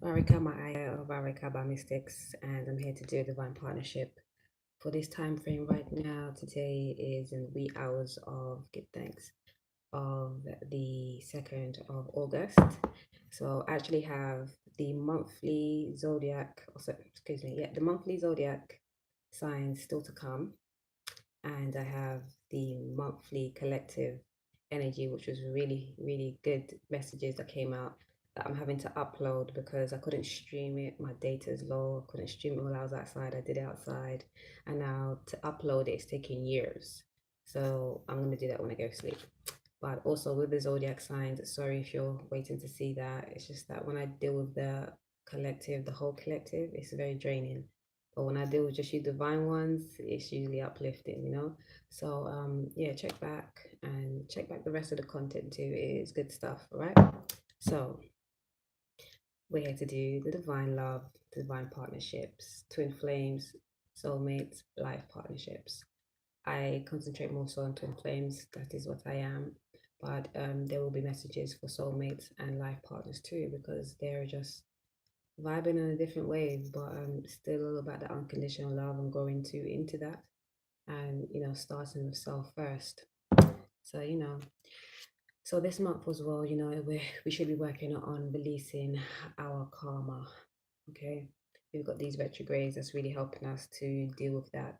Barika, my aya of Barika by Mystics, and I'm here to do a divine partnership for this time frame right now. Today is in the wee hours of give thanks of the 2nd of August. So I actually have the monthly zodiac, the monthly zodiac signs still to come, and I have the monthly collective energy, which was really good messages that came out that I'm having to upload because I couldn't stream it. My data is low. I couldn't stream it while I was outside. I did it outside, and now to upload it's taking years. So I'm gonna do that when I go to sleep. But also with the zodiac signs, sorry if you're waiting to see that. It's just that when I deal with the collective, the whole collective, it's very draining. But when I deal with just you divine ones, it's usually uplifting, you know. So yeah, check back the rest of the content too. It is good stuff, right? So we're here to do the divine love, divine partnerships, twin flames, soulmates, life partnerships. I concentrate more so on twin flames. That is what I am. But there will be messages for soulmates and life partners too, because they're just vibing in a different way, but still all about the unconditional love and going into that, and starting with self first. So so this month as well, we should be working on releasing our karma. Okay, we've got these retrogrades that's really helping us to deal with that.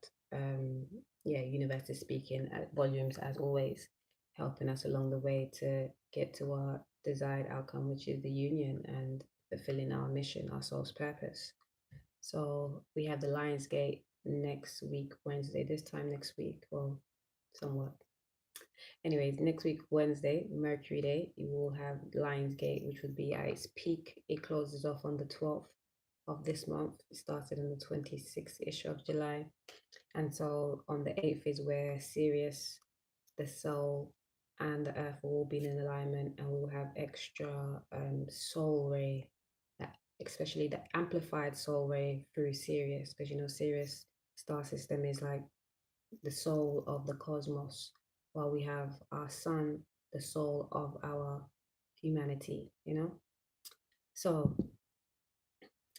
Yeah, universe is speaking at volumes as always, helping us along the way to get to our desired outcome, which is the union and fulfilling our mission, our soul's purpose. So we have the Lionsgate next week, Wednesday, this time next week, or somewhat. Anyways, next week, Wednesday, Mercury Day, you will have Lionsgate, which would be at its peak. It closes off on the 12th of this month. It started on the 26th-ish of July. And so on the 8th is where Sirius, the soul, and the earth will all be in alignment, and we'll have extra soul ray, especially the amplified soul ray through Sirius, because Sirius star system is like the soul of the cosmos, while we have our sun, the soul of our humanity, So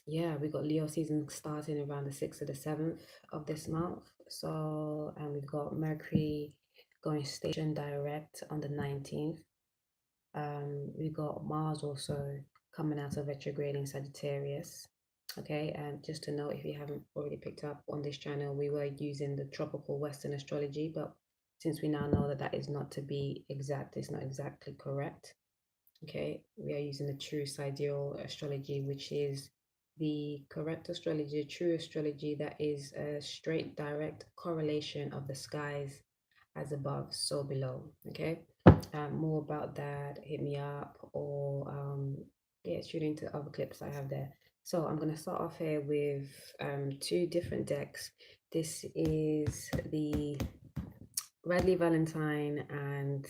yeah, we got Leo season starting around the 6th or the 7th of this month. So, and we've got Mercury going station direct on the 19th. We've got Mars also coming out of retrograde in Sagittarius. Okay, and just to note, if you haven't already picked up on this channel, we were using the tropical Western astrology, but since we now know that that is not to be exact, it's not exactly correct. Okay, we are using the true sidereal astrology, which is the correct astrology, true astrology that is a straight, direct correlation of the skies as above, so below. Okay, more about that, hit me up, or yeah, tune into other clips I have there. So I'm going to start off here with two different decks. This is the Radley Valentine and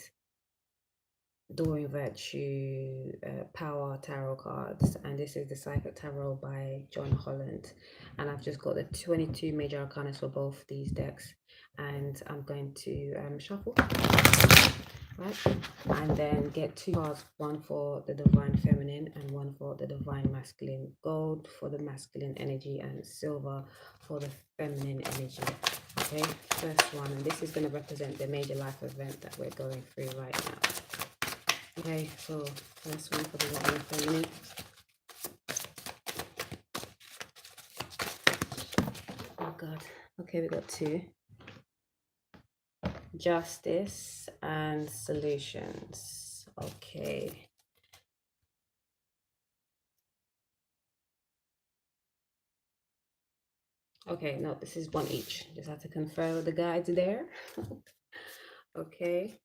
Dorian Virtue Power Tarot cards, and this is the Cycle Tarot by John Holland. And I've just got the 22 major arcana for both these decks, and I'm going to shuffle, right, and then get two cards, one for the divine feminine and one for the divine masculine. Gold for the masculine energy and silver for the feminine energy. Okay, first one, and this is going to represent the major life event that we're going through right now. Okay, so first one for the divine feminine. Oh god. Okay, we got two. Justice and solutions. Okay. Okay, no, this is one each. Just have to confer with the guides there. Okay.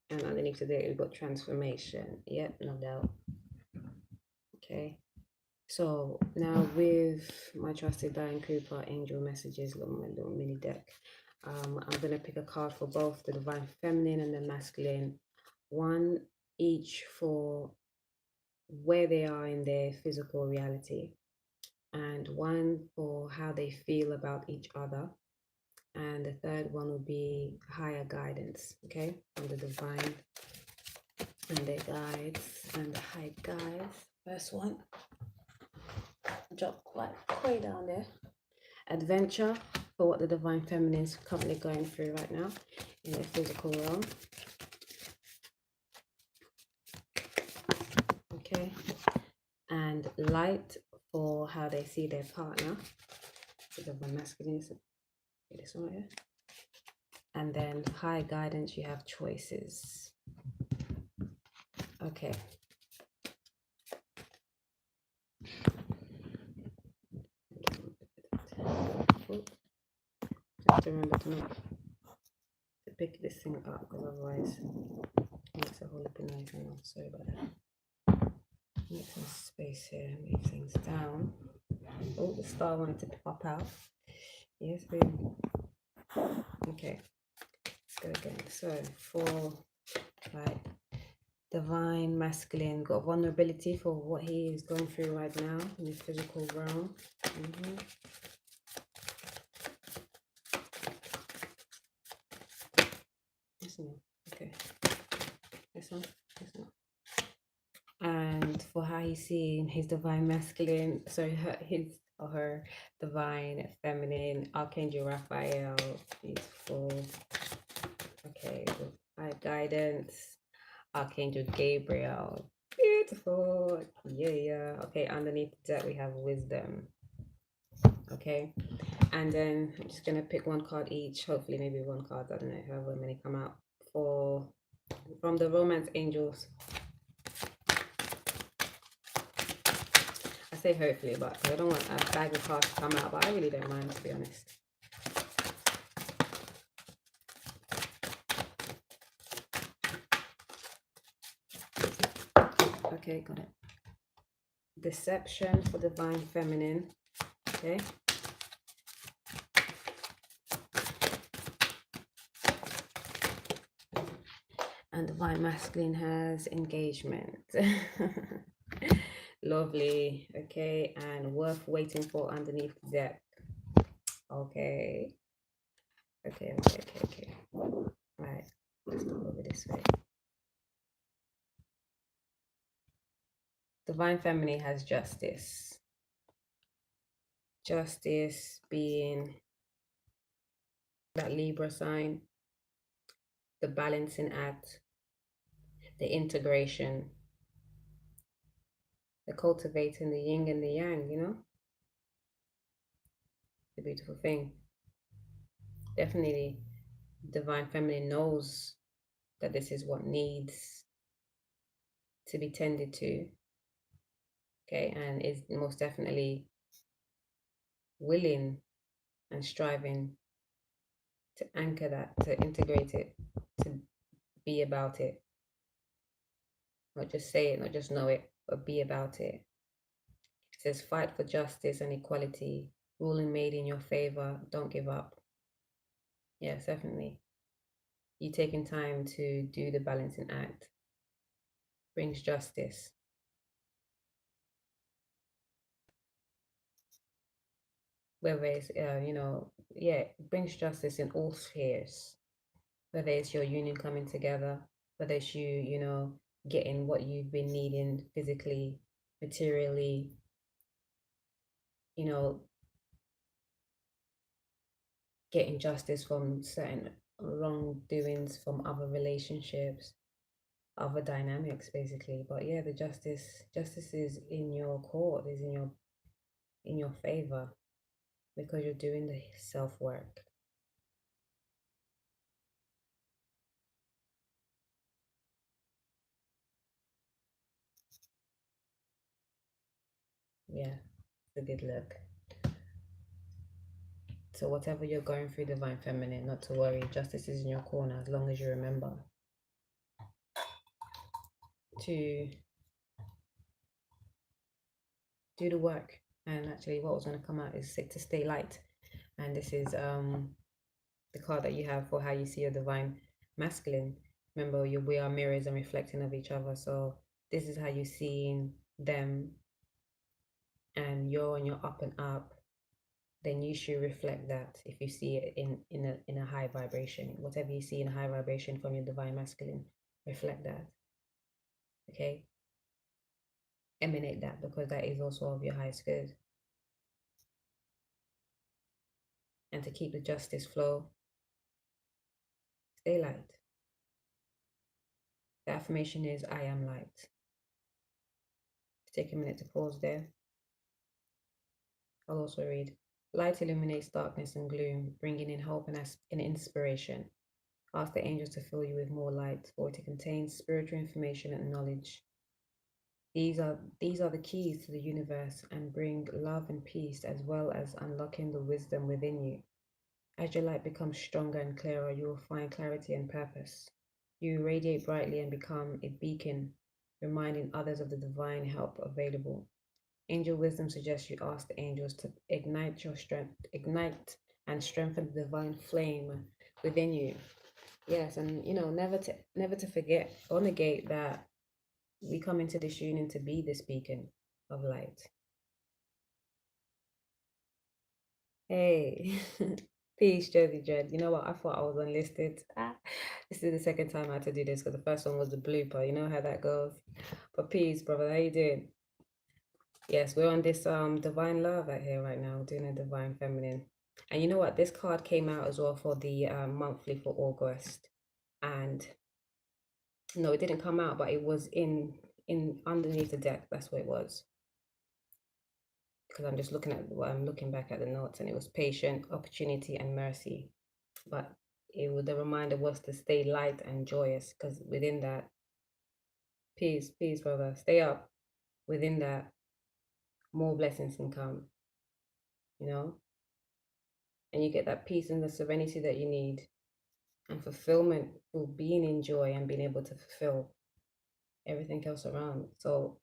And underneath of there, we've got transformation. Yep, no doubt. Okay. So now with my trusted Diane Cooper angel messages, my little mini deck, I'm going to pick a card for both the divine feminine and the masculine, one each for where they are in their physical reality, and one for how they feel about each other, and the third one will be higher guidance, okay, from the divine and their guides and the high guides. First one. drop like way down there. Adventure for what the divine feminine is currently going through right now in the physical realm. Okay, and light for how they see their partner. The divine masculine is this one right here. And then high guidance, you have choices. Okay. Just remember to pick this thing up, because otherwise it makes a whole lot of noise. Hang on, sorry about that. Make some space here, move things down. Oh, the star wanted to pop out. Yes, baby. Okay, let's go again. So for like divine masculine, got vulnerability for what he is going through right now in the physical realm. This one, okay. This one. And for how he's seeing his divine masculine, sorry, his or her divine feminine, Archangel Raphael, beautiful. Okay, high guidance, Archangel Gabriel, beautiful. Yeah. Okay, underneath that we have wisdom. Okay, and then I'm just gonna pick one card each, hopefully maybe one card, I don't know, however many come out, for from the romance angels. I say hopefully, but I don't want a bag of cards to come out, but I really don't mind, to be honest. Okay, got it. Deception for divine feminine. Okay. And divine masculine has engagement. Lovely. Okay, and worth waiting for underneath the deck. Okay. Okay. Right, let's go over this way. Divine feminine has justice. Justice being that Libra sign, the balancing act, the integration, the cultivating the yin and the yang, you know? The beautiful thing. Definitely, divine feminine knows that this is what needs to be tended to. Okay, and is most definitely willing and striving to anchor that, to integrate it, to be about it. Not just say it, not just know it, but be about it. It says, fight for justice and equality, ruling made in your favor, don't give up. Yes, definitely. You taking time to do the balancing act brings justice. Whether it's, it brings justice in all spheres. Whether it's your union coming together, whether it's you, getting what you've been needing physically, materially, getting justice from certain wrongdoings from other relationships, other dynamics, basically. But yeah, the justice is in your court, is in your favor, because you're doing the self-work. Yeah, it's a good look. So whatever you're going through, divine feminine, not to worry, justice is in your corner, as long as you remember to do the work. And actually what was going to come out is to stay light, and this is the card that you have for how you see your divine masculine. Remember, we are mirrors and reflecting of each other, so this is how you're seeing them, and you're on your up and up, then you should reflect that. If you see it in a high vibration, whatever you see in a high vibration from your divine masculine, reflect that. Okay, emanate that, because that is also of your highest good. and to keep the justice flow, stay light. The affirmation is, I am light. Take a minute to pause there. I'll also read, light illuminates darkness and gloom, bringing in hope and inspiration. Ask the angels to fill you with more light, for it contains spiritual information and knowledge. These are the keys to the universe and bring love and peace, as well as unlocking the wisdom within you. As your light becomes stronger and clearer, you will find clarity and purpose. You radiate brightly and become a beacon, reminding others of the divine help available. Angel wisdom suggests you ask the angels to ignite and strengthen the divine flame within you. Yes, and never to forget or negate that we come into this union to be this beacon of light. Hey, peace, Jersey Dread. You know what? I thought I was unlisted. This is the second time I had to do this because the first one was the blooper. You know how that goes. But peace, brother. How you doing? Yes, we're on this divine love out here right now, doing a divine feminine. And you know what? This card came out as well for the monthly for August. And no, it didn't come out, but it was in underneath the deck. That's what it was. Because I'm just looking back at the notes, and it was patient, opportunity, and mercy. But the reminder was to stay light and joyous, because within that, peace, brother, stay up. Within that, more blessings can come, and you get that peace and the serenity that you need, and fulfillment will being in joy and being able to fulfill everything else around. So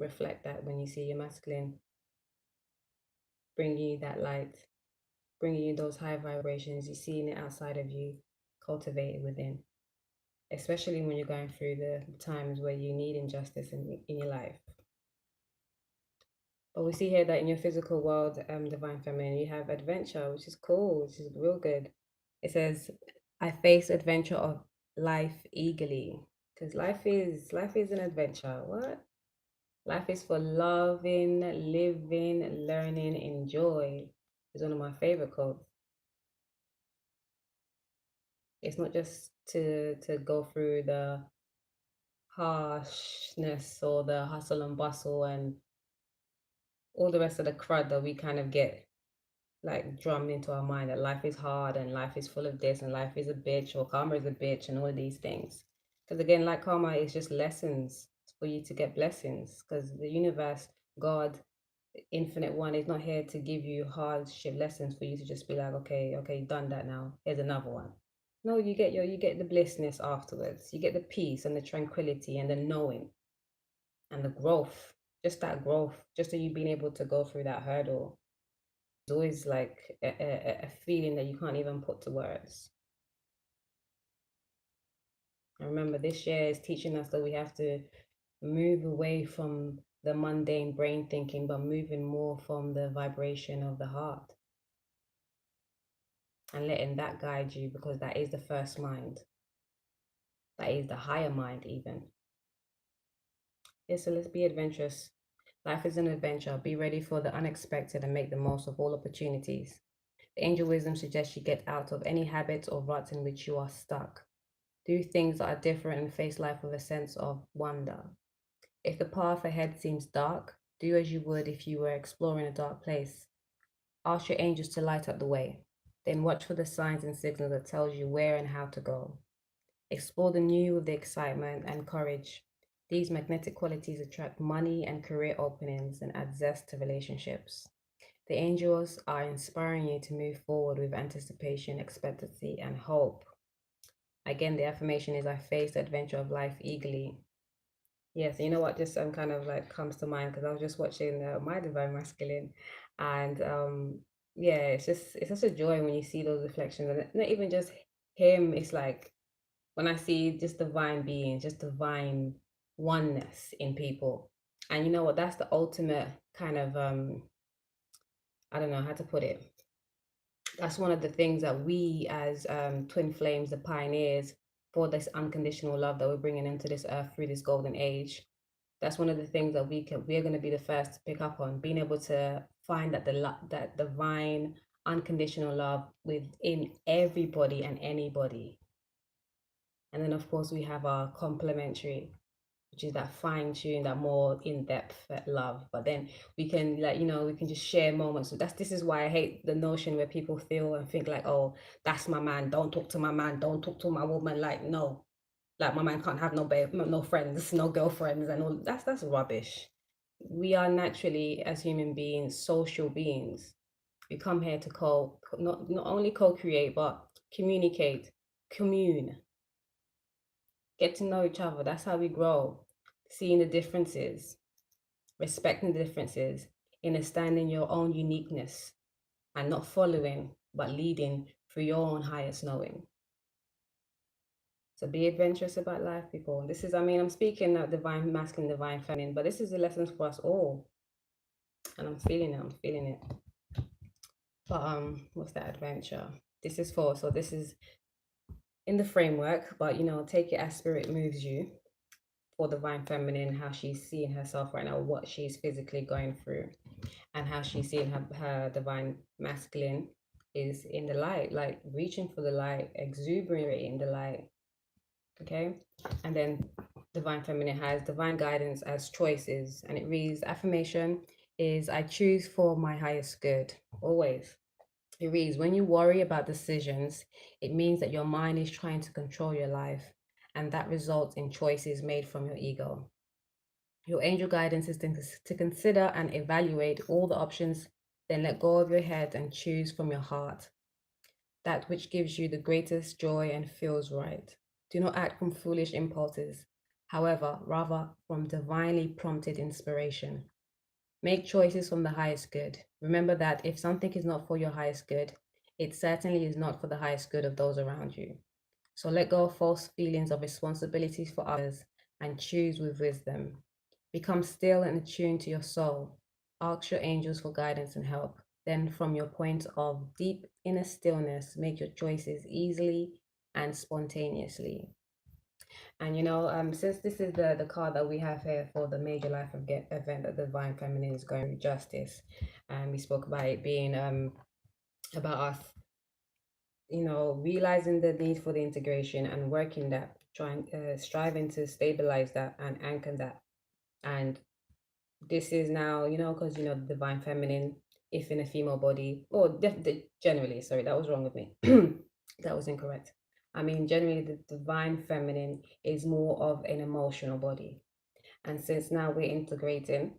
reflect that when you see your masculine bringing you that light, bringing you those high vibrations, you're seeing it outside of you, cultivate it within, especially when you're going through the times where you need injustice in your life. But we see here that in your physical world, divine feminine, you have adventure, which is cool, which is real good. It says, I face adventure of life eagerly, because life is an adventure. What? Life is for loving, living, learning, enjoy. It's one of my favorite quotes. It's not just to go through the harshness or the hustle and bustle and all the rest of the crud that we kind of get like drummed into our mind, that life is hard and life is full of this and life is a bitch or karma is a bitch and all of these things. Because again, like karma is just lessons for you to get blessings, because the universe, God, infinite one, is not here to give you hardship lessons for you to just be like, okay, you've done that now, here's another one. No, you get the blissness afterwards. You get the peace and the tranquility and the knowing and the growth. Just that growth, just that you being able to go through that hurdle. It's always like a feeling that you can't even put to words. And remember, this year is teaching us that we have to move away from the mundane brain thinking, but moving more from the vibration of the heart. And letting that guide you, because that is the first mind. That is the higher mind even. Yeah, so let's be adventurous. Life is an adventure. Be ready for the unexpected and make the most of all opportunities. The angel wisdom suggests you get out of any habits or ruts in which you are stuck. Do things that are different and face life with a sense of wonder. If the path ahead seems dark, do as you would if you were exploring a dark place. Ask your angels to light up the way. Then watch for the signs and signals that tells you where and how to go. Explore the new with the excitement and courage. These magnetic qualities attract money and career openings and add zest to relationships. The angels are inspiring you to move forward with anticipation, expectancy, and hope. Again, the affirmation is, I face the adventure of life eagerly. Yes, you know what just kind of like comes to mind, because I was just watching My Divine Masculine, and yeah, it's such a joy when you see those reflections, and not even just him. It's like when I see just divine being, just divine oneness in people. And you know what? That's the ultimate kind of I don't know how to put it. That's one of the things that we as twin flames, the pioneers for this unconditional love that we're bringing into this earth through this golden age. That's one of the things that we're going to be the first to pick up on, being able to find that that divine unconditional love within everybody and anybody. And then, of course, we have our complementary, which is that fine tune, that more in depth love. But then we can, like, we can just share moments. So this is why I hate the notion where people feel and think like, oh, that's my man. Don't talk to my man. Don't talk to my woman. Like, no, like my man can't have no babe, no friends, no girlfriends, and all. That's rubbish. We are naturally, as human beings, social beings. We come here to not only co-create, but communicate, commune, get to know each other. That's how we grow. Seeing the differences, respecting the differences, understanding your own uniqueness, and not following, but leading through your own highest knowing. So be adventurous about life, people. This is, I'm speaking of divine masculine, divine feminine, but this is a lesson for us all. And I'm feeling it. But what's that adventure? This is in the framework, but take it as spirit moves you for divine feminine, how she's seeing herself right now, what she's physically going through, and how she's seeing her divine masculine is in the light, like reaching for the light, exuberating the light. Okay. And then divine feminine has divine guidance as choices, and it reads, affirmation is, I choose for my highest good always. It reads, when you worry about decisions, it means that your mind is trying to control your life, and that results in choices made from your ego. Your angel guidance is to consider and evaluate all the options, then let go of your head and choose from your heart that which gives you the greatest joy and feels right. Do not act from foolish impulses, however, rather from divinely prompted inspiration. Make choices from the highest good. Remember that if something is not for your highest good, it certainly is not for the highest good of those around you. So let go of false feelings of responsibilities for others and choose with wisdom. Become still and attuned to your soul. Ask your angels for guidance and help. Then, from your point of deep inner stillness, make your choices easily and spontaneously. And since this is the card that we have here for the major life event that the Divine Feminine is going through, justice, and we spoke about it being about us, realizing the need for the integration and working that, striving to stabilize that and anchor that. And this is now, because the divine feminine, if in a female body, or generally, sorry, that was wrong with me. That was incorrect. Generally, the divine feminine is more of an emotional body. And since now we're integrating,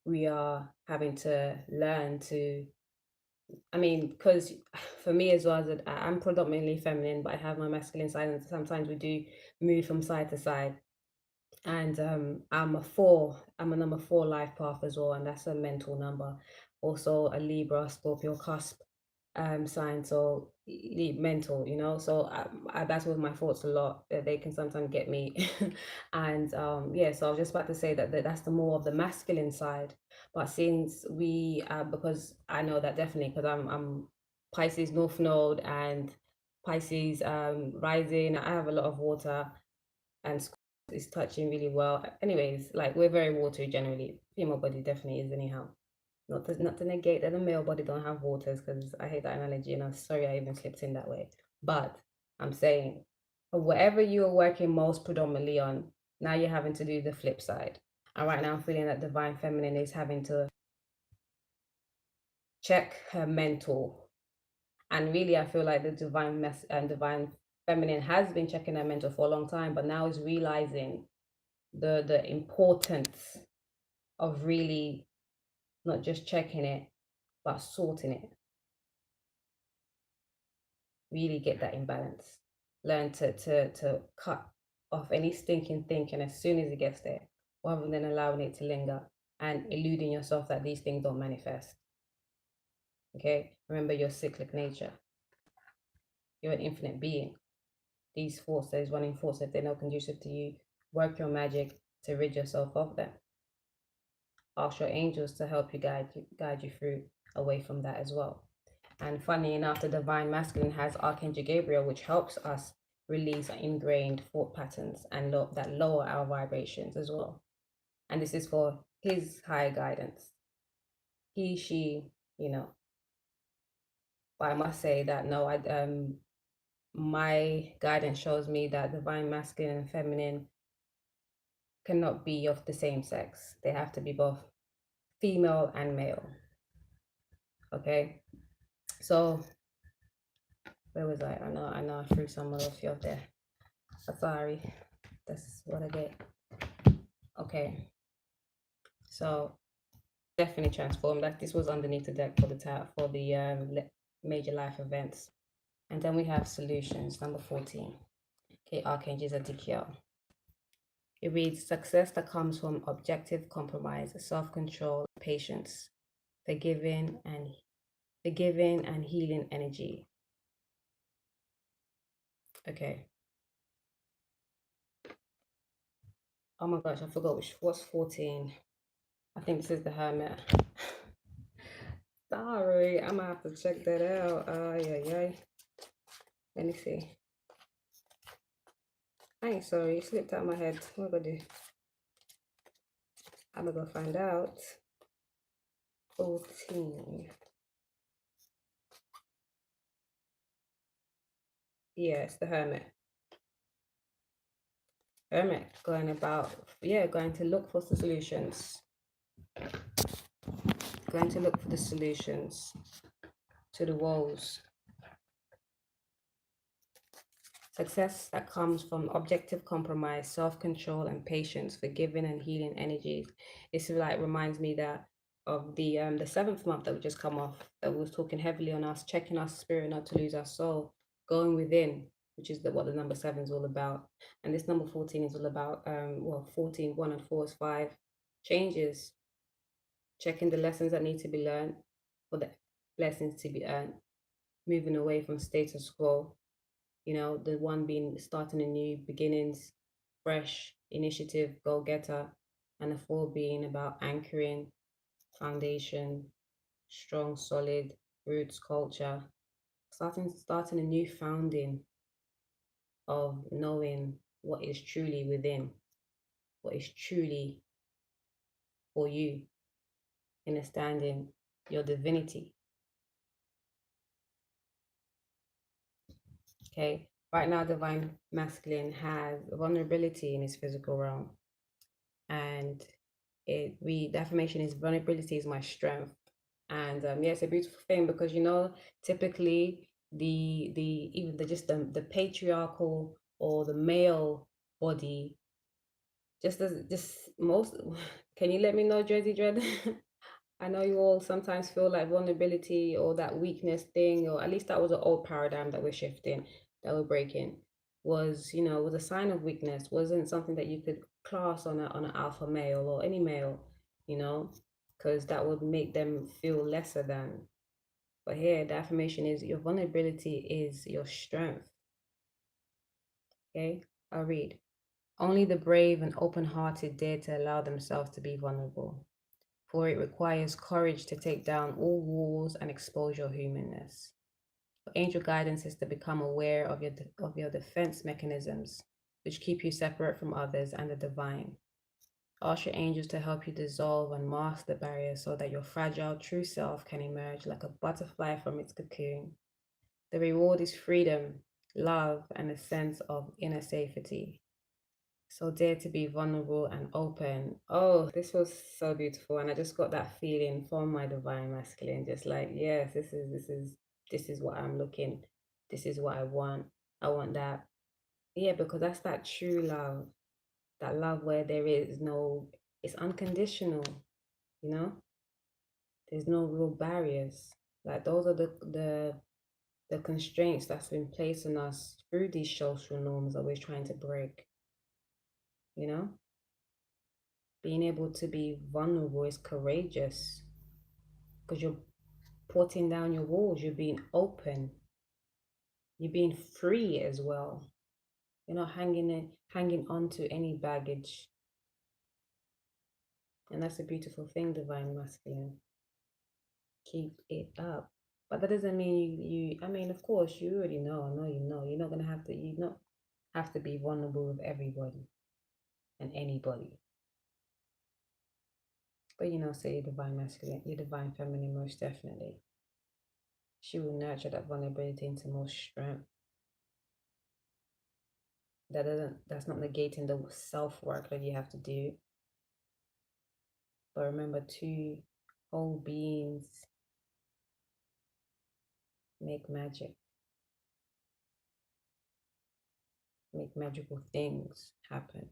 we are having to learn to, because for me as well, as I'm predominantly feminine, but I have my masculine side, and sometimes we do move from side to side. And I'm a number 4 life path as well, and that's a mental number. Also a Libra, Scorpio cusp sign, so mental, so I battle with my thoughts a lot. They can sometimes get me. And yeah, so I was just about to say that's the more of the masculine side. But since we because I know that definitely, because I'm Pisces North Node and Pisces rising, I have a lot of water, and is touching really well. Anyways, like, we're very watery generally. Female body definitely is anyhow. Not to negate that the male body don't have waters, because I hate that analogy, and I'm sorry I even slipped in that way. But I'm saying, whatever you are working most predominantly on, now you're having to do the flip side. And right now I'm feeling that divine feminine is having to check her mental. And really, I feel like the divine feminine has been checking her mental for a long time, but now is realizing the importance of really not just checking it, but sorting it. Really get that imbalance. Learn to cut off any stinking thinking as soon as it gets there, rather than allowing it to linger and eluding yourself that these things don't manifest. Okay? Remember your cyclic nature. You're an infinite being. These forces, running forces, if they're not conducive to you, work your magic to rid yourself of them. Ask your angels to help you guide you through away from that as well. And funny enough, the divine masculine has Archangel Gabriel, which helps us release ingrained thought patterns and that lower our vibrations as well. And this is for his higher guidance. He, she, But I must say that no, my guidance shows me that divine masculine and feminine cannot be of the same sex. They have to be both female and male. Okay. So where was I? I know I threw some of you up there. Sorry. That's what I get. Okay. So definitely transformed. That this was underneath the deck for the major life events. And then we have solutions, number 14. Okay, Archangel Ezekiel. It reads success that comes from objective compromise, self-control, patience, forgiving and healing energy. Okay. Oh my gosh, I forgot what's 14. I think this is the Hermit. Sorry, I'm gonna have to check that out. Yeah. Let me see. I ain't sorry, it slipped out my head. What am I gonna do? I'm gonna go find out. 14. Yes, the Hermit. Hermit going about, going to look for the solutions. Going to look for the solutions to the woes. Success that comes from objective compromise, self-control, and patience, forgiving and healing energies. It's like reminds me that of the 7th month that we just come off, that we was talking heavily on us, checking our spirit not to lose our soul, going within, which is what the number 7 is all about. And this number 14 is all about 14, 1 and 4 is 5 changes, checking the lessons that need to be learned for the blessings to be earned, moving away from status quo. You know, the one being starting a new beginnings, fresh initiative, go getter, and the 4 being about anchoring, foundation, strong, solid roots, culture, starting a new founding of knowing what is truly within, what is truly for you, understanding your divinity. Okay, right now, divine masculine has vulnerability in his physical realm, and the affirmation is vulnerability is my strength. And yeah, it's a beautiful thing because typically the patriarchal or the male body just most. Can you let me know, Dreddy Dread? I know you all sometimes feel like vulnerability or that weakness thing, or at least that was an old paradigm that we're shifting, that we're breaking, was a sign of weakness, wasn't something that you could class on an alpha male or any male, because that would make them feel lesser than. But here, the affirmation is your vulnerability is your strength. Okay, I'll read. Only the brave and open-hearted dare to allow themselves to be vulnerable, for it requires courage to take down all walls and expose your humanness. Angel guidance is to become aware of your defense mechanisms, which keep you separate from others and the divine. Ask your angels to help you dissolve and mask the barriers so that your fragile true self can emerge like a butterfly from its cocoon. The reward is freedom, love, and a sense of inner safety. So dare to be vulnerable and open. Oh, this was so beautiful, and I just got that feeling from my divine masculine, just like, yes, this is what I'm looking. This is what I want. I want that. Yeah, because that's that true love. That love where there is no, it's unconditional, you know? There's no real barriers. Like those are the constraints that's been placed on us through these social norms that we're trying to break, you know? Being able to be vulnerable is courageous because you're putting down your walls, you're being open, you're being free as well. You're not hanging on to any baggage. And that's a beautiful thing, divine masculine. Keep it up. But that doesn't mean I mean, of course, you already know, I know you know. You're not gonna have to, you not have to be vulnerable with everybody and anybody. But say your divine masculine, your divine feminine, most definitely. She will nurture that vulnerability into more strength. That's not negating the self-work that you have to do. But remember, two whole beings make magic, make magical things happen.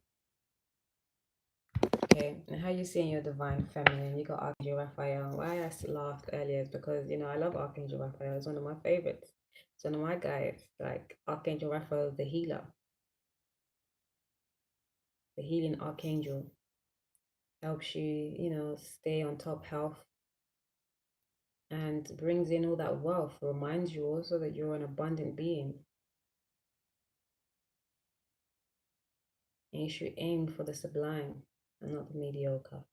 Okay, and how you seeing your divine feminine? You got Archangel Raphael. Why I laughed earlier is because, you know, I love Archangel Raphael. It's one of my favorites. It's one of my guys. Like Archangel Raphael, the healer, the healing archangel, helps you, you know, stay on top health and brings in all that wealth. Reminds you also that you're an abundant being. And you should aim for the sublime and not the mediocre.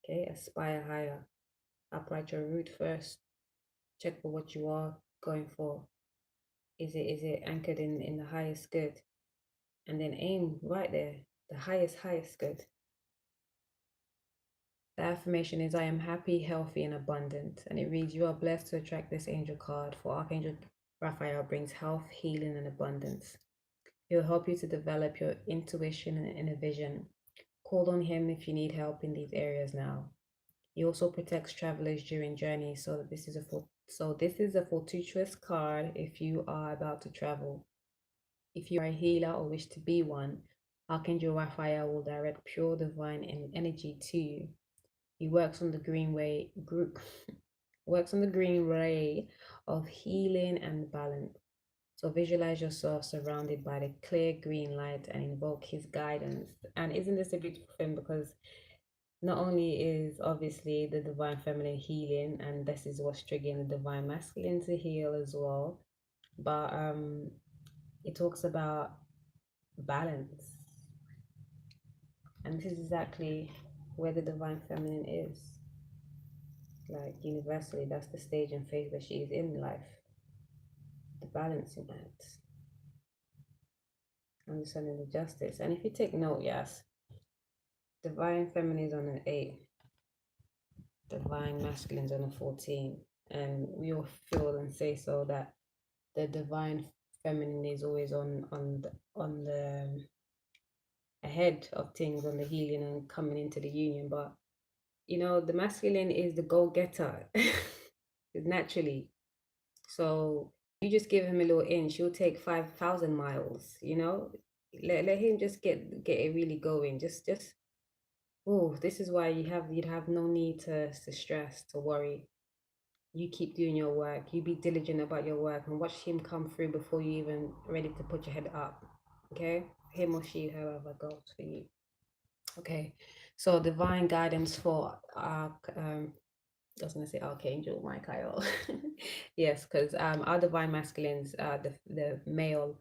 Okay, aspire higher. Upright your root first. Check for what you are going for. Is it anchored in the highest good? And then aim right there, the highest good. The affirmation is, I am happy, healthy, and abundant. And it reads, you are blessed to attract this angel card, for Archangel Raphael brings health, healing, and abundance. He will help you to develop your intuition and inner vision. Call on him if you need help in these areas now. He also protects travelers during journeys, so that this is a fortuitous card if you are about to travel. If you are a healer or wish to be one, Archangel Raphael will direct pure divine energy to you. He works on the green way group works on the green ray of healing and balance. So visualize yourself surrounded by the clear green light and invoke his guidance. And isn't this a beautiful thing? Because not only is obviously the divine feminine healing, and this is what's triggering the divine masculine to heal as well, but it talks about balance. And this is exactly where the divine feminine is. Like universally, that's the stage and phase that she is in life. The balancing act. Understanding the justice. And if you take note, yes, divine feminine is on an 8, divine masculine is on a 14. And we all feel and say so that the divine feminine is always on the ahead of things, on the healing and coming into the union. But you know, the masculine is the go-getter naturally. So you just give him a little inch, he'll take 5,000 miles, you know. Let him just get it really going. Just oh, this is why you'd have no need to stress, to worry. You keep doing your work, you be diligent about your work and watch him come through before you even ready to put your head up. Okay? Him or she, however goes for you. Okay. So divine guidance for our I was gonna say Archangel Michael. Yes, because our divine masculines, the male,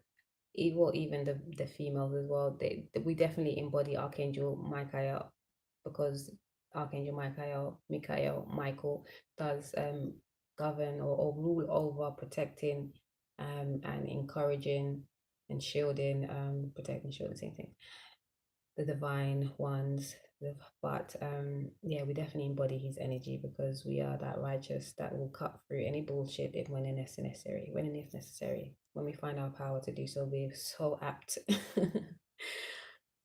even the females as well, we definitely embody Archangel Michael, because Archangel Michael does govern or rule over protecting and encouraging and shielding, protecting, shielding, same thing, the divine ones. But yeah, we definitely embody his energy, because we are that righteous that will cut through any bullshit if when it's necessary, when and if necessary. When we find our power to do so, we're so apt.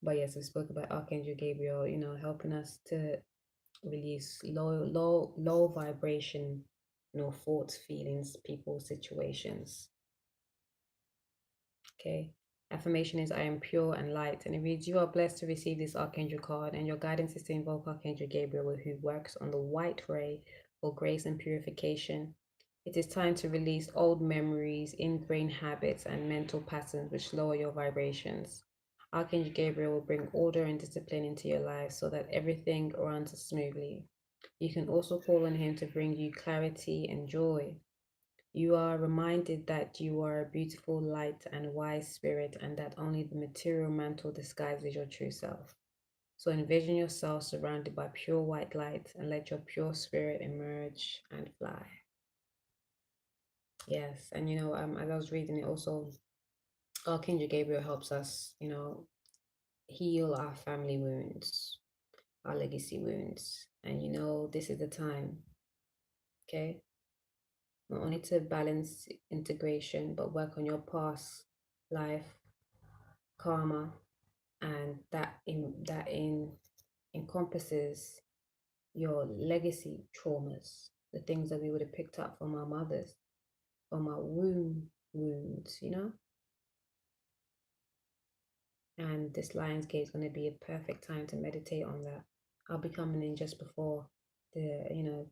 But yes, we spoke about Archangel Gabriel, you know, helping us to release low vibration, you know, thoughts, feelings, people, situations. Okay. Affirmation is, I am pure and light. And it reads, you are blessed to receive this Archangel card, and your guidance is to invoke Archangel Gabriel, who works on the white ray for grace and purification. It is time to release old memories, ingrained habits, and mental patterns which lower your vibrations. Archangel Gabriel will bring order and discipline into your life so that everything runs smoothly. You can also call on him to bring you clarity and joy. You are reminded that you are a beautiful, light, and wise spirit, and that only the material mantle disguises your true self. So envision yourself surrounded by pure white light and let your pure spirit emerge and fly. Yes, and you know, as I was reading it, also, Archangel Gabriel helps us, you know, heal our family wounds, our legacy wounds. And you know, this is the time, okay? not only to balance integration, but work on your past life karma, and that encompasses your legacy traumas, the things that we would have picked up from our mothers, from our wounds, you know. And this Lion's Gate is going to be a perfect time to meditate on that. I'll be coming in just before the,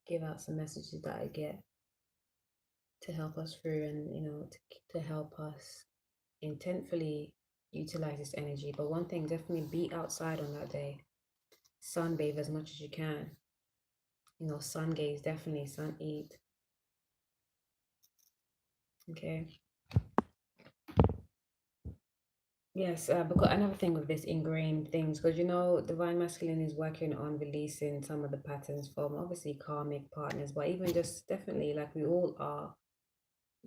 give out some messages that I get to help us through, and to help us intentfully utilize this energy. But one thing, definitely be outside on that day. Sunbathe as much as you can. Sun gaze, definitely sun eat. Okay. Yes, because another thing with this ingrained things, because divine masculine is working on releasing some of the patterns from obviously karmic partners, but even just definitely like we all are,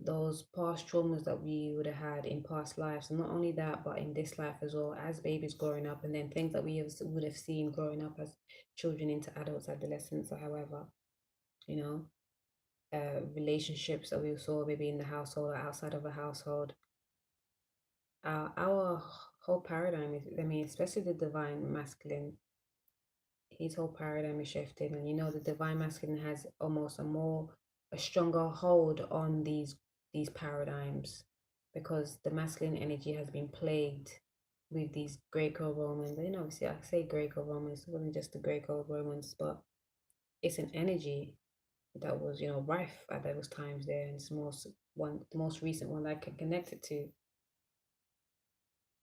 those past traumas that we would have had in past lives. And not only that, but in this life as well, as babies growing up, and then things that would have seen growing up as children into adults, adolescents, or however, relationships that we saw maybe in the household or outside of a household. Our whole paradigm is, especially the divine masculine, his whole paradigm is shifted. And the divine masculine has almost a stronger hold on these paradigms, because the masculine energy has been plagued with these Greco-Romans. Obviously I say Greco-Romans, it wasn't just the Greco-Romans, but it's an energy that was, rife at those times there, and it's the most recent one that I can connect it to.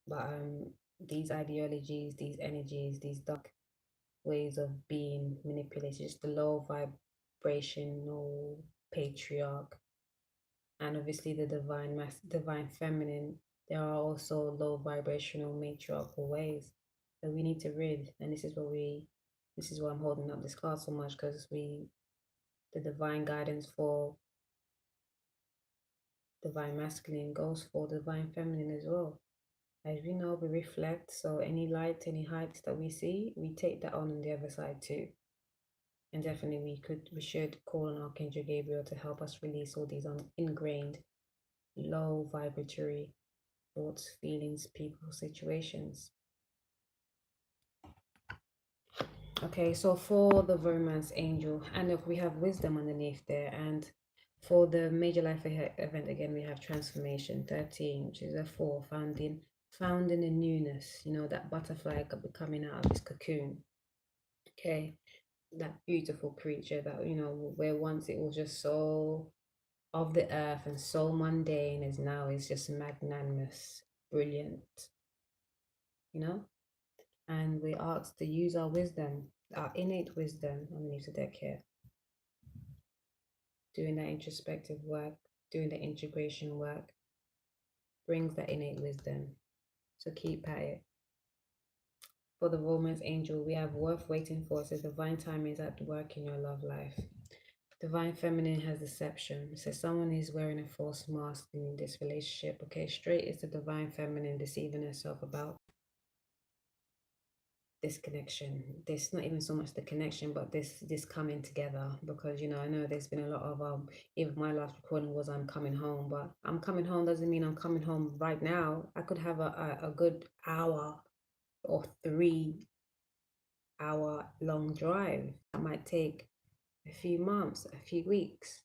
But these ideologies, these energies, these dark ways of being manipulated, just the low vibrational patriarch, and obviously the divine feminine. There are also low vibrational matriarchal ways that we need to rid, and this is why I'm holding up this card so much, because the divine guidance for divine masculine goes for divine feminine as well. As we know, we reflect, so any light, any heights that we see, we take that on the other side too. And definitely we should call on Archangel Gabriel to help us release all these ingrained low vibratory thoughts, feelings, people, situations. Okay, so for the romance angel, and look, we have wisdom underneath there. And for the major life event, again, we have transformation 13, which is a 4, found in a newness, that butterfly coming out of its cocoon. Okay, that beautiful creature that, where once it was just so of the earth and so mundane, as now is just magnanimous, brilliant, and we asked to use our wisdom, our innate wisdom. I'm going to use the deck here. Doing that introspective work, doing the integration work brings that innate wisdom. So keep at it. For the romance angel, we have worth waiting for. It says divine timing is at work in your love life. Divine feminine has deception. So someone is wearing a false mask in this relationship. Okay, straight is the divine feminine deceiving herself about this connection. This not even so much the connection, but this coming together. Because I know there's been a lot of even my last recording was I'm coming home, but I'm coming home doesn't mean I'm coming home right now. I could have a good hour or 3 hour long drive. That might take a few months, a few weeks.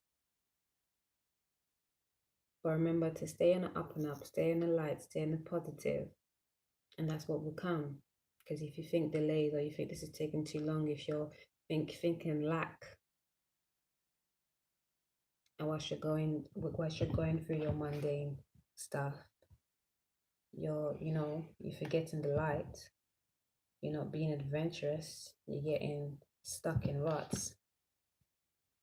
But remember to stay on the up and up, stay in the light, stay in the positive, and that's what will come. Because if you think delays, or you think this is taking too long, if you're thinking lack, and whilst you're going through your mundane stuff, you're forgetting the light, you're not being adventurous, you're getting stuck in ruts.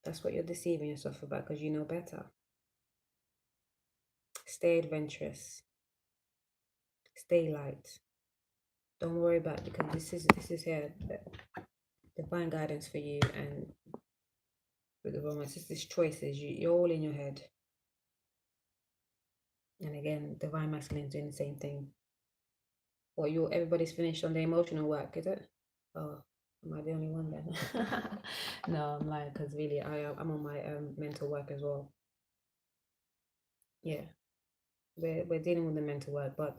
That's what you're deceiving yourself about, because you know better. Stay adventurous, stay light. Don't worry about it, because this is here divine guidance for you. And with the romance, it's these choices, you're all in your head. And again, divine masculine is doing the same thing. Or everybody's finished on the emotional work, is it? Oh, Am I the only one then? No, I'm lying, because really I'm on my mental work as well. Yeah, we're dealing with the mental work, but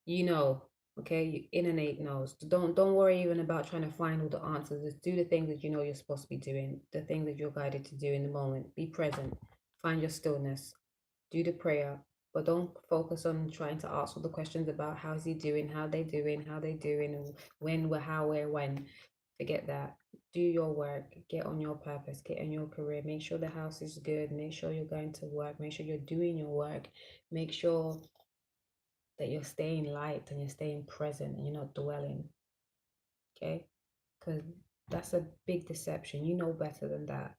you know, okay, your innate knows. Don't worry even about trying to find all the answers. Just do the things that you know you're supposed to be doing, the things that you're guided to do in the moment. Be present, find your stillness, do the prayer, but don't focus on trying to ask all the questions about how's he doing, how they doing, and when, where, how, where, when. Forget that. Do your work, get on your purpose, get on your career, make sure the house is good, make sure you're going to work, make sure you're doing your work, make sure that you're staying light and you're staying present and you're not dwelling. Okay? Because that's a big deception. You know better than that.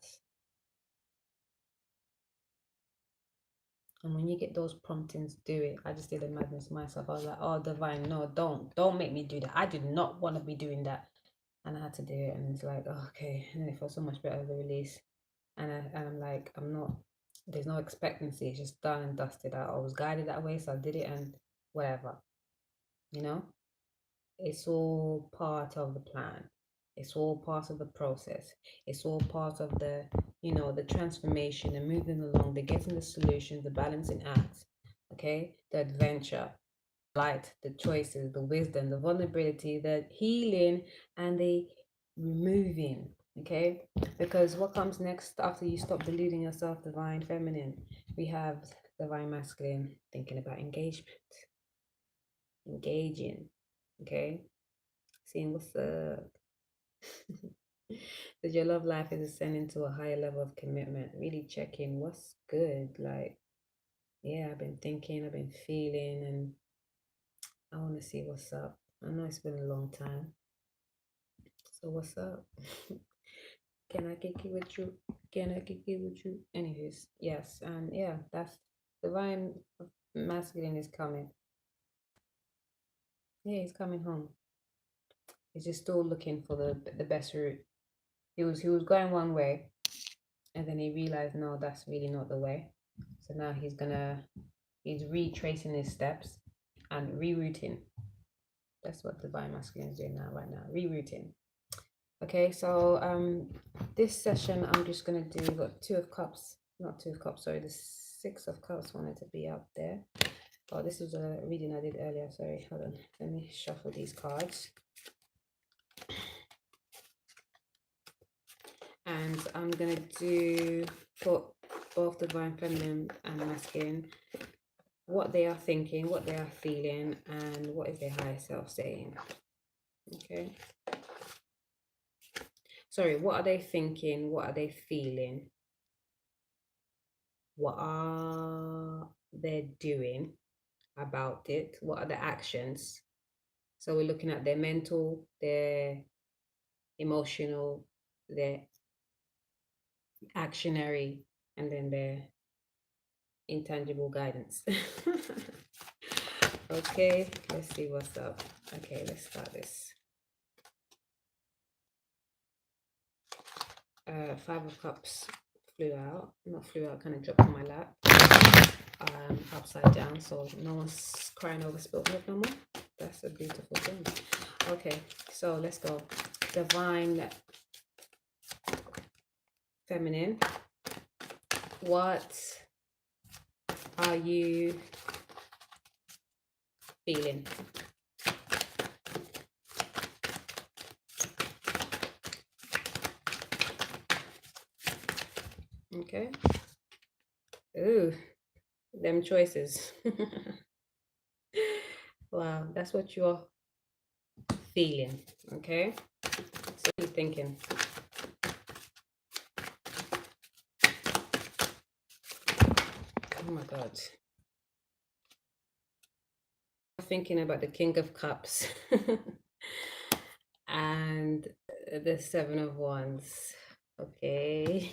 And when you get those promptings, do it. I just did a madness myself. I was like, oh, divine, no, don't make me do that. I do not want to be doing that. And I had to do it. And it's like, oh, okay. And then it felt so much better, the release. And I'm like, I'm not, there's no expectancy. It's just done and dusted out. I was guided that way, so I did it and whatever. You know? It's all part of the plan. It's all part of the process. It's all part of the, the transformation and moving along, the getting the solutions, the balancing act, okay? The adventure, light, the choices, the wisdom, the vulnerability, the healing, and the removing, okay? Because what comes next after you stop deluding yourself, divine feminine? We have divine masculine, thinking about engagement, engaging, okay? Seeing what's up. That your love life is ascending to a higher level of commitment. Really checking what's good. Like, yeah, I've been thinking, I've been feeling, and I want to see what's up. I know it's been a long time. So what's up? Can I kick it with you? Can I kick it with you? Anyways, yes, and yeah, that's divine masculine is coming. Yeah, he's coming home. He's just still looking for the best route. He was going one way, and then he realized, no, that's really not the way. So now he's retracing his steps and rerouting. That's what divine masculine is doing now, right now, rerouting. Okay, so this session I'm just gonna do, got two of cups, not two of cups, sorry, the six of cups wanted to be up there. Oh, this was a reading I did earlier, sorry, hold on, let me shuffle these cards. And I'm gonna do for both divine feminine and masculine, what they are thinking, what they are feeling, and what is their higher self saying. Okay. Sorry, what are they thinking? What are they feeling? What are they doing about it? What are the actions? So we're looking at their mental, their emotional, their actionary, and then their intangible guidance. Okay, let's see what's up. Okay, let's start this. Five of Cups not flew out, kind of dropped on my lap, upside down, so no one's crying over spilled milk no more. That's a beautiful thing. Okay, so let's go. Divine feminine, what are you feeling? Okay. Ooh, them choices. Wow, that's what you're feeling. Okay. So you're thinking. Oh my God. Thinking about the King of Cups and the Seven of Wands. Okay.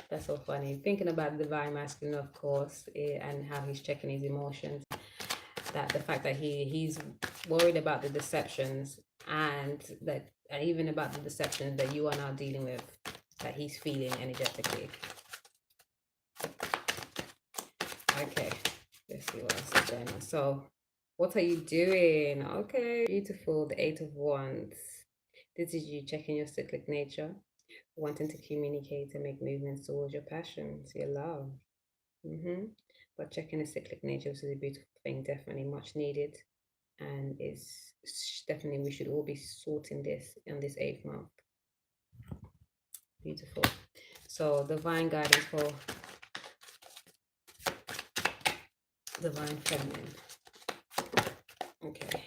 That's so funny. Thinking about the divine masculine, of course, and how he's checking his emotions. That the fact that he's worried about the deceptions, and even about the deceptions that you are now dealing with, that he's feeling energetically. Okay, let's see what else is going on. So What are you doing? Okay, beautiful. The Eight of Wands. This is you checking your cyclic nature, wanting to communicate and make movements towards your passions, your love. But checking the cyclic nature is a beautiful thing, definitely much needed, and is definitely we should all be sorting this in this 8th month. Beautiful. So divine guidance for divine feminine. Okay.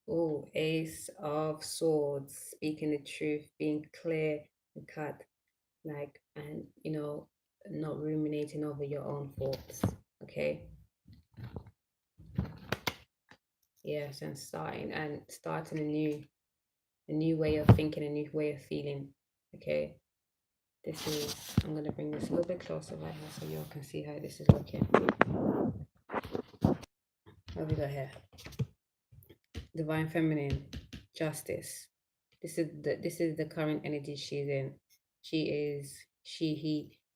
Oh, Ace of Swords, speaking the truth, being clear and cut, like, and you know, not ruminating over your own thoughts. Okay. Yes, and starting a new way of thinking, a new way of feeling. Okay. This is, I'm gonna bring this a little bit closer right here so you all can see how this is looking. What have we got here? Divine feminine, justice. This is the current energy she's in.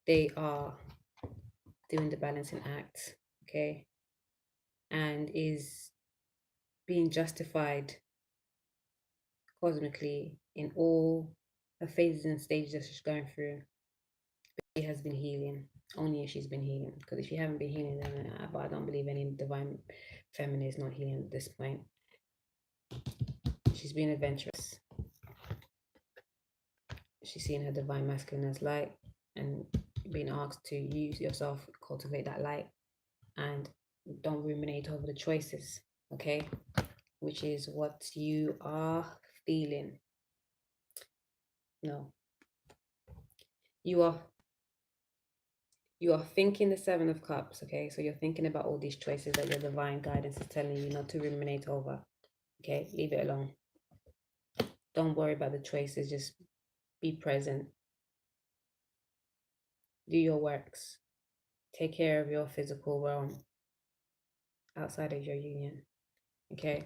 They are doing the balancing act, okay, and is being justified cosmically in all the phases and stages that she's going through. She has been healing. Only if she's been healing. Because if you haven't been healing, then I don't believe any divine feminine is not healing at this point. She's being adventurous. She's seeing her divine masculine as light and being asked to use yourself, cultivate that light, and don't ruminate over the choices, okay? Which is what you are feeling. No. You are thinking the Seven of Cups, okay? So you're thinking about all these choices that your divine guidance is telling you not to ruminate over, okay? Leave it alone. Don't worry about the choices. Just be present. Do your works. Take care of your physical realm outside of your union, okay?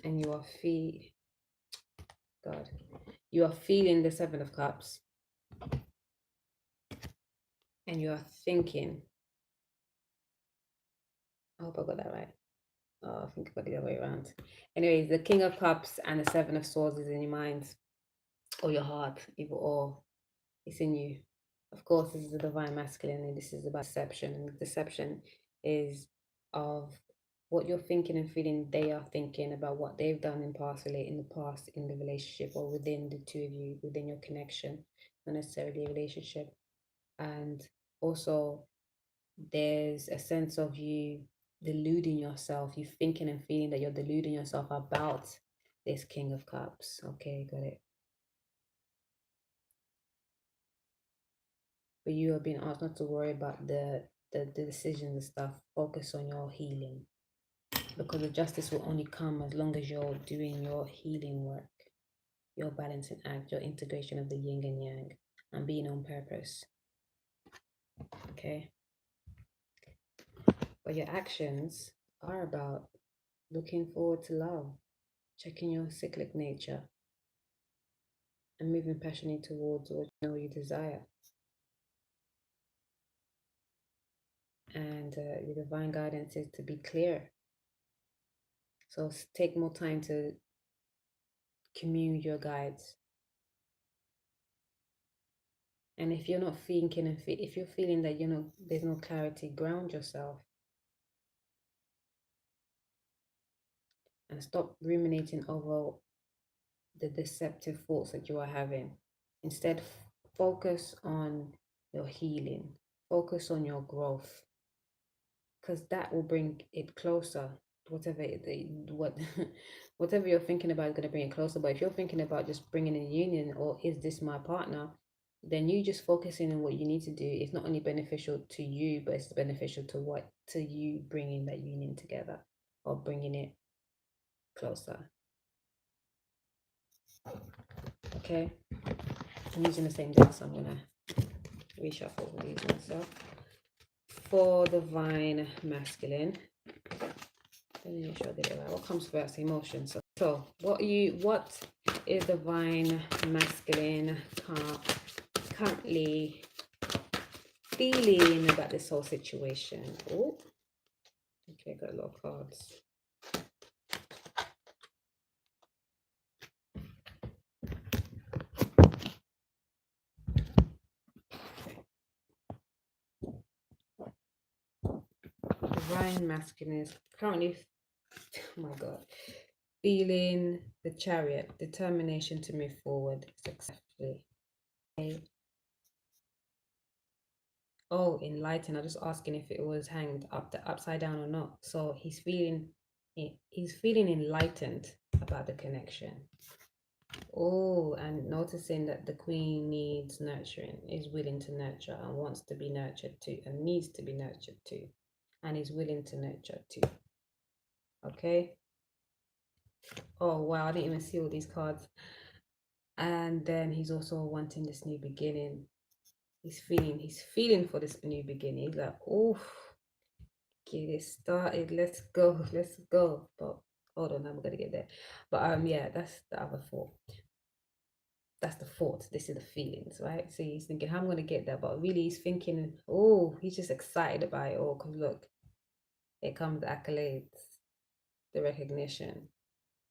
And you are you are feeling the Seven of Cups. And you are thinking, I hope I got that right. Oh, I think I got the other way around. Anyways, the King of Cups and the Seven of Swords is in your mind or your heart, either or. It's in you. Of course, this is the divine masculine, and this is about deception. And deception is of what you're thinking and feeling they are thinking about what they've done in the past in the relationship or within the two of you, within your connection, not necessarily a relationship. And also there's a sense of you deluding yourself, you thinking and feeling that you're deluding yourself about this King of Cups. Okay, got it. But you are being asked not to worry about the decisions and stuff. Focus on your healing, because the justice will only come as long as you're doing your healing work, your balancing act, your integration of the yin and yang, and being on purpose. Okay. But your actions are about looking forward to love, checking your cyclic nature, and moving passionately towards what you know you desire. And your divine guidance is to be clear. So take more time to commune with your guides. And if you're not thinking and if you're feeling that there's no clarity, ground yourself and stop ruminating over the deceptive thoughts that you are having. Instead, focus on your healing, focus on your growth, because that will bring it closer. Whatever you're thinking about is going to bring it closer. But if you're thinking about just bringing a union, or is this my partner, then you just focusing on what you need to do is not only beneficial to you, but it's beneficial to you bringing that union together or bringing it closer. Okay, I'm using the same deck, so I'm gonna reshuffle these myself. For divine masculine, let me make sure I get it right. What comes first? Emotion. So what is divine masculine currently feeling about this whole situation? Oh, Okay, got a lot of cards. Divine masculine is currently, oh my god, feeling the Chariot, determination to move forward successfully. Okay. Oh, enlightened. I'm just asking if it was hanged up the upside down or not. So he's feeling enlightened about the connection. Oh, and noticing that the queen needs nurturing, is willing to nurture and wants to be nurtured too, and needs to be nurtured too, and is willing to nurture too. Okay. Oh wow, I didn't even see all these cards. And then he's also wanting this new beginning. He's feeling for this new beginning. He's like, oh, get it started. Let's go. Let's go. But hold on, I'm gonna get there. But yeah, that's the other thought. That's the thought. This is the feelings, right? So he's thinking, how am I gonna get there? But really he's thinking, oh, he's just excited about it all. Because look, here comes the accolades, the recognition,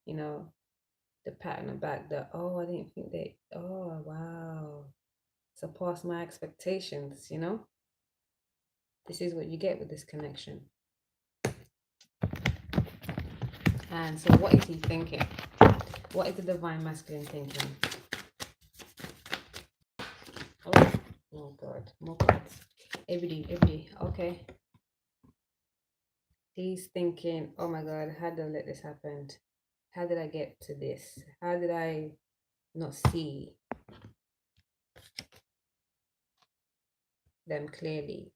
you know, the pat on the back, the oh, I didn't think they, oh wow, surpassed my expectations, you know. This is what you get with this connection. And so what is he thinking? What is the divine masculine thinking? Oh god, more cards. Every okay. He's thinking, oh my god, how did I let this happen? How did I get to this? How did I not see them clearly?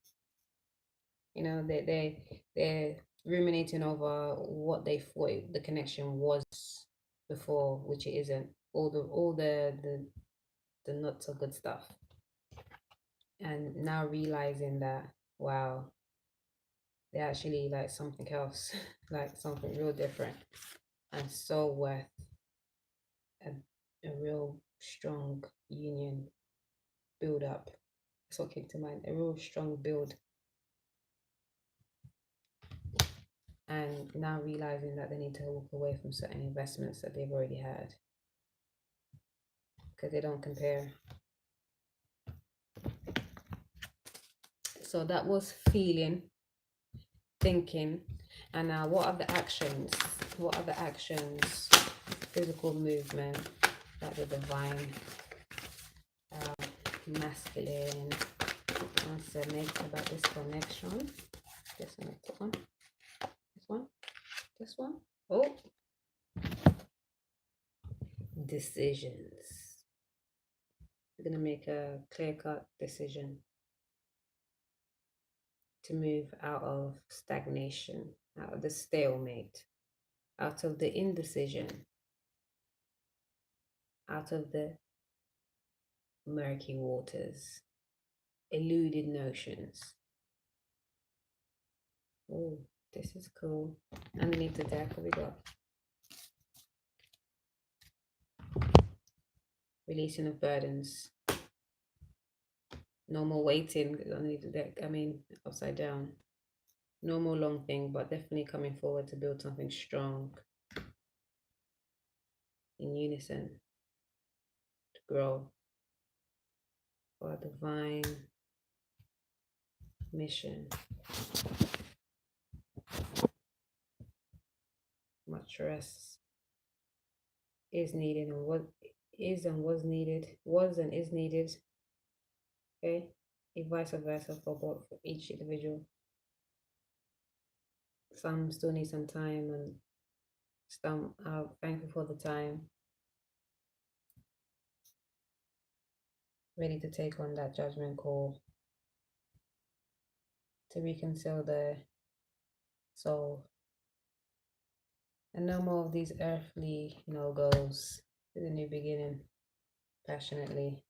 You know, they're ruminating over what they thought the connection was before, which it isn't. All the not so good stuff. And now realizing that, wow, they're actually like something else, like something real different, and so worth a real strong union build up. That's what came to mind. A real strong build. And now realizing that they need to walk away from certain investments that they've already had because they don't compare. So that was feeling, thinking, and now what are the actions? What are the actions? Physical movement that the divine masculine wants to make about this connection. This one, this one, this one. Oh, decisions. We're gonna make a clear-cut decision to move out of stagnation, out of the stalemate, out of the indecision, out of the murky waters, eluded notions. Oh, this is cool. Underneath the deck, what we got? Releasing of burdens. No more waiting underneath the deck. I mean, upside down. No more long thing, but definitely coming forward to build something strong. In unison. To grow. For a divine mission. Much rest is needed, and what is and was needed, was and is needed. Okay, and vice versa for both, for each individual. Some still need some time, and some are thankful for the time, ready to take on that judgment call to reconcile their soul. And no more of these earthly no-goes. To the new beginning, passionately,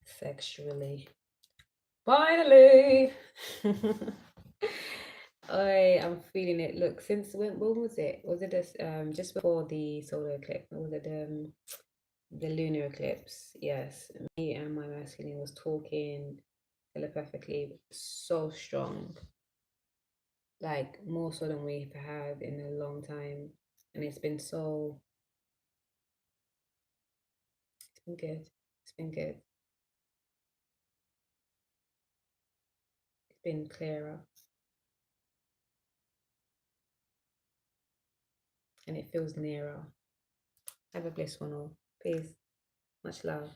sexually. Finally! I'm feeling it. Look, since when was it? Was it just before the solar eclipse? Or was it the lunar eclipse? Yes. Me and my masculine was talking telepathically, so strong. like more so than we've had in a long time. And it's been good. It's been good. It's been clearer. And it feels nearer. Have a blessed one all. Peace. Much love.